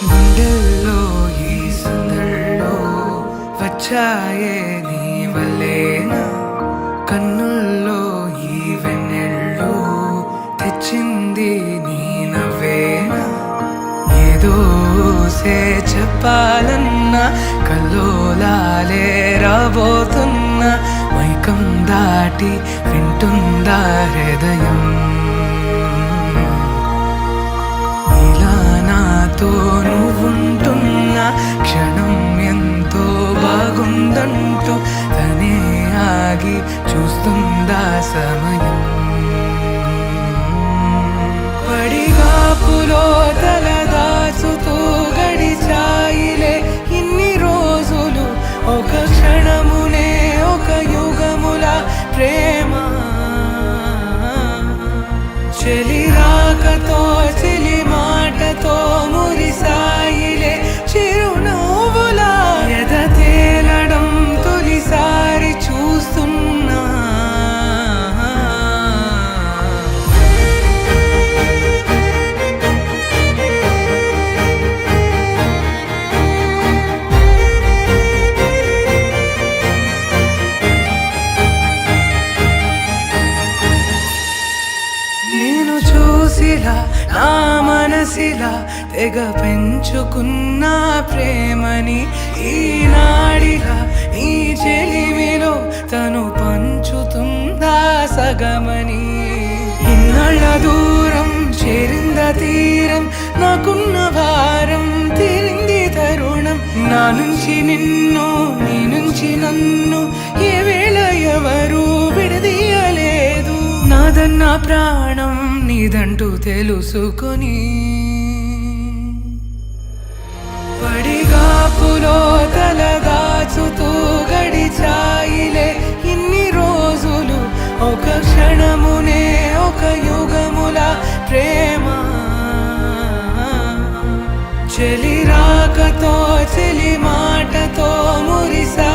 గుండెల్లో ఈ సందల్లో వచ్చాయే నీ వల్లేనా, కన్నుల్లో ఈ వెన్నెళ్ళు తెచ్చింది నీ నవ్వేనా. ఏదో చెప్పాలన్నా కల్లోలాలే రాబోతున్నా, మైకం దాటి వింటుందా హృదయం. ఇలా నాతో నువ్వుంటున్న క్షణం ఎంతో బాగుందంటూ తనే ఆగి చూస్తుందా సమయం. పడిగాపులో తల దాచుతూ గడిచాయిలే ఇన్ని రోజులు, ఒక క్షణమునే ఒక యుగముల ప్రేమ. చెలి రాకతో చెలి మాటతో మురిసాయిలే చిరునవ్వులా, ఎద తేలడం తొలిసారి చూస్తున్నా. నేను చూసిలా నా మనసిలా తెగ పెంచుకున్న ప్రేమని, ఈనాడిలా ఈ చెలిమిలో తను పంచుతుందా సగమని. ఇన్నాళ్ళ దూరం చేరింద తీరం, నాకున్న భారం తీరింది తరుణం. నా నుంచి నిన్ను నీ నుంచి నన్ను ఏ వేళ ఎవరు విడదీయలేదు. నాదన్న ప్రాణం నీదంటూ తెలుసుకొని, పడిగాపులో తల దాచుతూ గడిచాయిలే ఇన్ని రోజులు, ఒక క్షణమునే ఒక యుగముల ప్రేమ. చెలి రాకతో చెలి మాటతో మురిసా